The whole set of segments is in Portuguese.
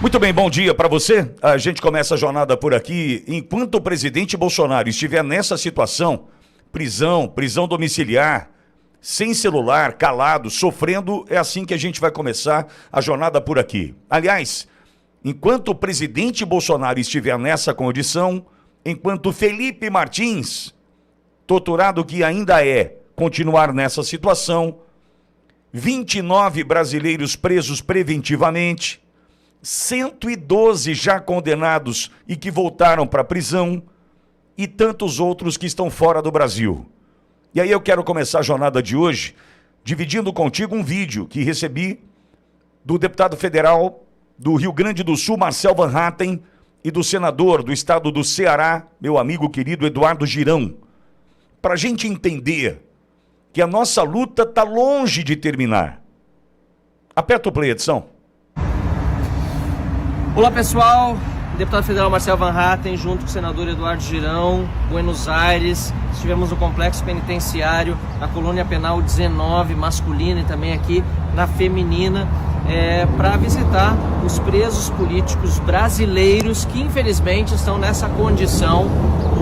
Muito bem, bom dia para você. A gente começa a jornada por aqui. Enquanto o presidente Bolsonaro estiver nessa situação, prisão domiciliar, sem celular, calado, sofrendo, é assim que a gente vai começar a jornada por aqui. Aliás, enquanto o presidente Bolsonaro estiver nessa condição, enquanto Felipe Martins, torturado que ainda é, continuar nessa situação, 29 brasileiros presos preventivamente, 112 já condenados e que voltaram para a prisão, e tantos outros que estão fora do Brasil. E aí eu quero começar a jornada de hoje dividindo contigo um vídeo que recebi do deputado federal do Rio Grande do Sul, Marcel Van Hatten, e do senador do estado do Ceará, meu amigo querido Eduardo Girão, para a gente entender que a nossa luta está longe de terminar. Aperta o play, edição. Olá pessoal, deputado federal Marcel Van Hatten, junto com o senador Eduardo Girão, Buenos Aires. Estivemos no complexo penitenciário, na colônia penal 19, masculina, e também aqui na feminina, para visitar os presos políticos brasileiros que infelizmente estão nessa condição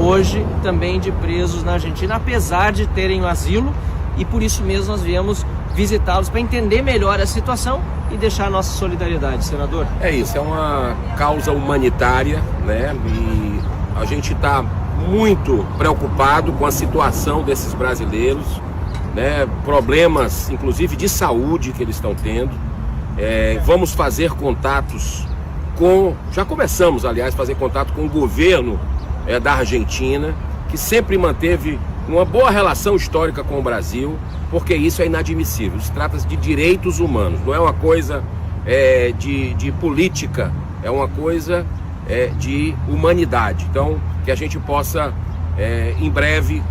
hoje também de presos na Argentina, apesar de terem o asilo, e por isso mesmo nós viemos visitá-los para entender melhor a situação e deixar a nossa solidariedade, senador. É isso, é uma causa humanitária, né? E a gente está muito preocupado com a situação desses brasileiros, né? Problemas, inclusive de saúde que eles estão tendo. Vamos fazer contatos já começamos, aliás, a fazer contato com o governo da Argentina, que sempre manteve uma boa relação histórica com o Brasil, porque isso é inadmissível. Se trata de direitos humanos, não é uma coisa de política, é uma coisa de humanidade. Então, que a gente possa, em breve,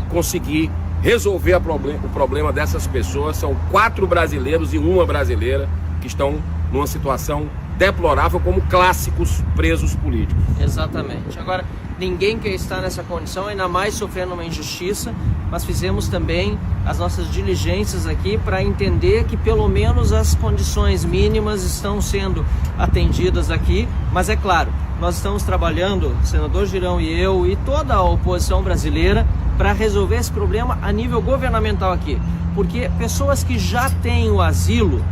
conseguir resolver o problema dessas pessoas. São 4 brasileiros e 1 brasileira que estão numa situação deplorável como clássicos presos políticos. Exatamente. Agora, ninguém quer estar nessa condição, ainda mais sofrendo uma injustiça, mas fizemos também as nossas diligências aqui para entender que pelo menos as condições mínimas estão sendo atendidas aqui, mas é claro, nós estamos trabalhando, o senador Girão e eu e toda a oposição brasileira, para resolver esse problema a nível governamental aqui, porque pessoas que já têm o asilo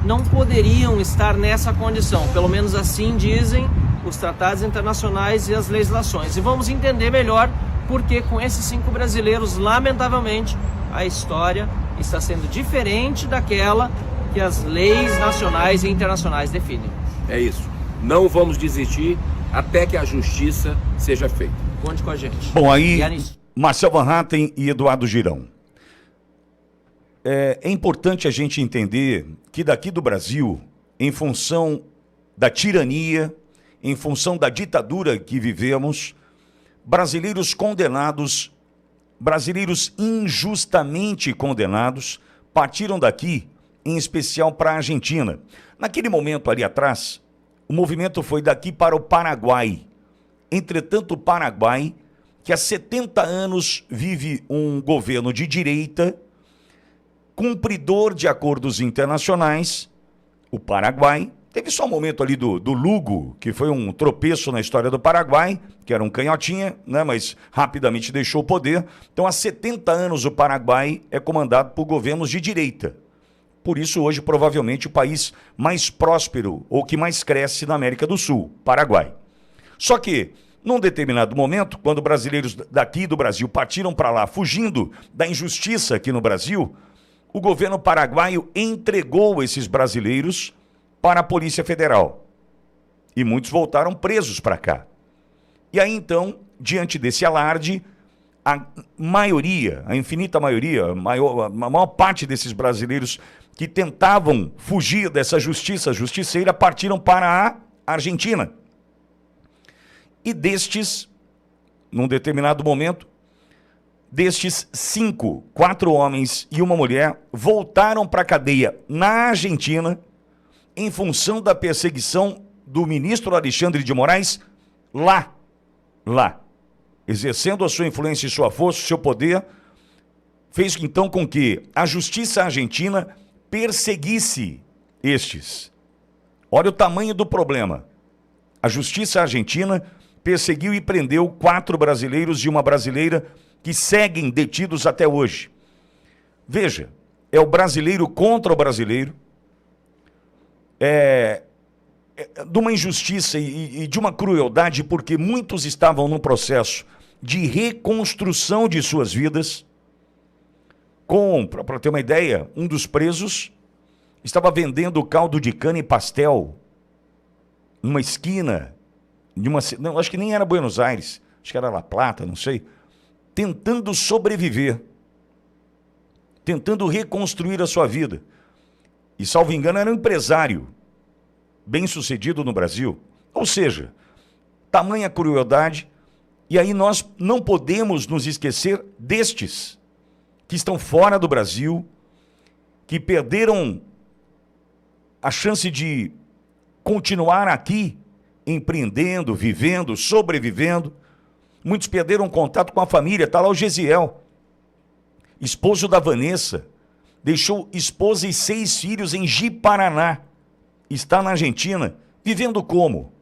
não poderiam estar nessa condição, pelo menos assim dizem os tratados internacionais e as legislações. E vamos entender melhor porque com esses 5 brasileiros, lamentavelmente, a história está sendo diferente daquela que as leis nacionais e internacionais definem. É isso. Não vamos desistir até que a justiça seja feita. Conte com a gente. Bom, aí, Marcel Van Hatten e Eduardo Girão. É importante a gente entender que daqui do Brasil, em função da tirania, em função da ditadura que vivemos, brasileiros condenados, brasileiros injustamente condenados, partiram daqui, em especial para a Argentina. Naquele momento ali atrás, o movimento foi daqui para o Paraguai. Entretanto, o Paraguai, que há 70 anos vive um governo de direita, cumpridor de acordos internacionais, o Paraguai, teve só um momento ali do Lugo, que foi um tropeço na história do Paraguai, que era um canhotinha, né, mas rapidamente deixou o poder. Então, há 70 anos o Paraguai é comandado por governos de direita. Por isso, hoje, provavelmente, o país mais próspero ou que mais cresce na América do Sul, Paraguai. Só que, num determinado momento, quando brasileiros daqui do Brasil partiram para lá, fugindo da injustiça aqui no Brasil, o governo paraguaio entregou esses brasileiros para a Polícia Federal. E muitos voltaram presos para cá. E aí, então, diante desse alarde, a maioria, a infinita maioria, a maior parte desses brasileiros que tentavam fugir dessa justiça justiceira partiram para a Argentina. E destes, num determinado momento, destes 5, 4 homens e 1 mulher voltaram para a cadeia na Argentina em função da perseguição do ministro Alexandre de Moraes lá, exercendo a sua influência e sua força, o seu poder, fez então com que a justiça argentina perseguisse estes. Olha o tamanho do problema. A justiça argentina perseguiu e prendeu 4 brasileiros e uma brasileira que seguem detidos até hoje. Veja, é o brasileiro contra o brasileiro, de uma injustiça e de uma crueldade, porque muitos estavam num processo de reconstrução de suas vidas. Para ter uma ideia, um dos presos estava vendendo caldo de cana e pastel numa esquina, não, acho que nem era Buenos Aires, acho que era La Plata, não sei, tentando sobreviver, tentando reconstruir a sua vida. E, salvo engano, era um empresário bem-sucedido no Brasil. Ou seja, tamanha crueldade. E aí nós não podemos nos esquecer destes que estão fora do Brasil, que perderam a chance de continuar aqui, empreendendo, vivendo, sobrevivendo. Muitos perderam contato com a família. Está lá o Gesiel, esposo da Vanessa, deixou esposa e 6 filhos em Ji-Paraná. Está na Argentina, vivendo como?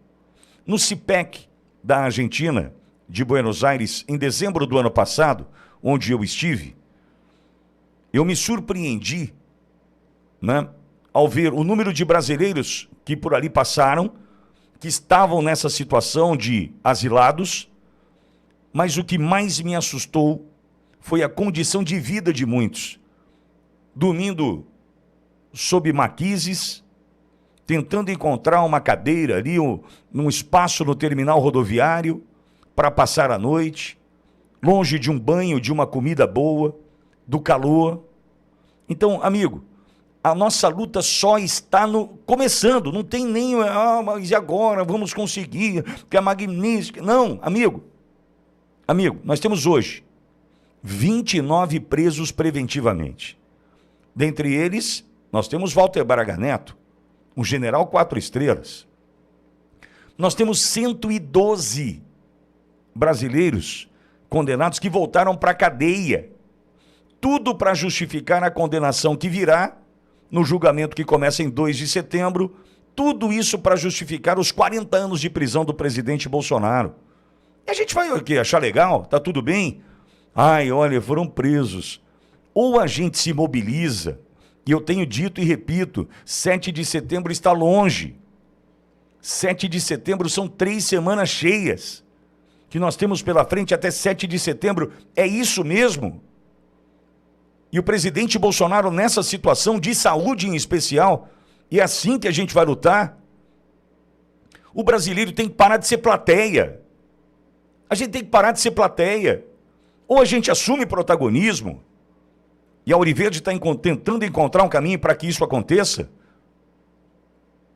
No CIPEC da Argentina, de Buenos Aires, em dezembro do ano passado, onde eu estive, eu me surpreendi, né, ao ver o número de brasileiros que por ali passaram, que estavam nessa situação de asilados, mas o que mais me assustou foi a condição de vida de muitos, dormindo sob marquises, tentando encontrar uma cadeira ali, num espaço no terminal rodoviário, para passar a noite, longe de um banho, de uma comida boa, do calor. Então, amigo, a nossa luta só está começando, não tem nem, mas e agora, vamos conseguir, que é magnífico. Não, amigo, nós temos hoje 29 presos preventivamente. Dentre eles, nós temos Walter Braga Neto, um general 4 estrelas. Nós temos 112 brasileiros condenados que voltaram para a cadeia. Tudo para justificar a condenação que virá no julgamento que começa em 2 de setembro. Tudo isso para justificar os 40 anos de prisão do presidente Bolsonaro. E a gente vai o quê? Achar legal? Tá tudo bem? Ai, olha, foram presos. Ou a gente se mobiliza, e eu tenho dito e repito, 7 de setembro está longe. 7 de setembro são 3 semanas cheias que nós temos pela frente até 7 de setembro. É isso mesmo? E o presidente Bolsonaro, nessa situação de saúde em especial, é assim que a gente vai lutar? O brasileiro tem que parar de ser plateia. A gente tem que parar de ser plateia. Ou a gente assume protagonismo, e a Auriverde está tentando encontrar um caminho para que isso aconteça.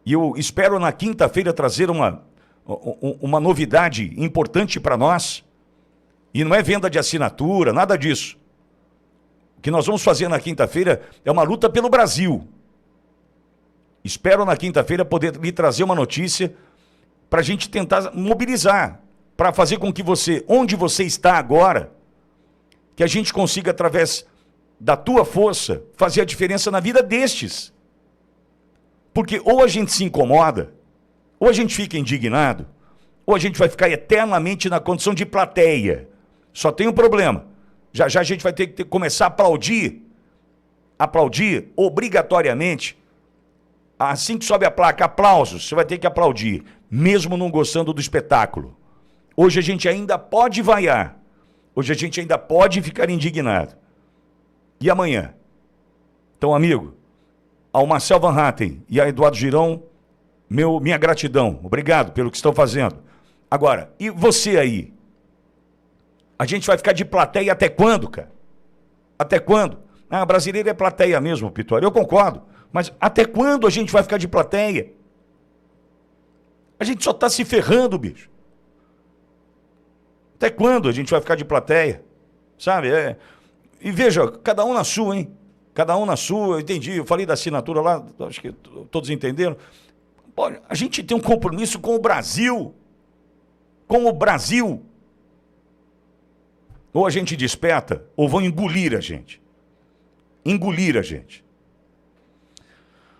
E eu espero na quinta-feira trazer uma novidade importante para nós. E não é venda de assinatura, nada disso. O que nós vamos fazer na quinta-feira é uma luta pelo Brasil. Espero na quinta-feira poder lhe trazer uma notícia para a gente tentar mobilizar, para fazer com que você, onde você está agora, que a gente consiga, através da tua força, fazer a diferença na vida destes. Porque ou a gente se incomoda, ou a gente fica indignado, ou a gente vai ficar eternamente na condição de plateia. Só tem um problema. Já já a gente vai ter que começar a aplaudir obrigatoriamente. Assim que sobe a placa, aplausos, você vai ter que aplaudir, mesmo não gostando do espetáculo. Hoje a gente ainda pode vaiar, hoje a gente ainda pode ficar indignado. E amanhã? Então, amigo, ao Marcel Van Hatten e a Eduardo Girão, minha gratidão, obrigado pelo que estão fazendo. Agora, e você aí? A gente vai ficar de plateia até quando, cara? Até quando? Brasileiro é plateia mesmo, Pitório, eu concordo. Mas até quando a gente vai ficar de plateia? A gente só está se ferrando, bicho. Até quando a gente vai ficar de plateia? Sabe? E veja, cada um na sua, hein? Cada um na sua, eu entendi, eu falei da assinatura lá, acho que todos entenderam. Olha, a gente tem um compromisso com o Brasil. Com o Brasil. Ou a gente desperta, ou vão engolir a gente. Engolir a gente.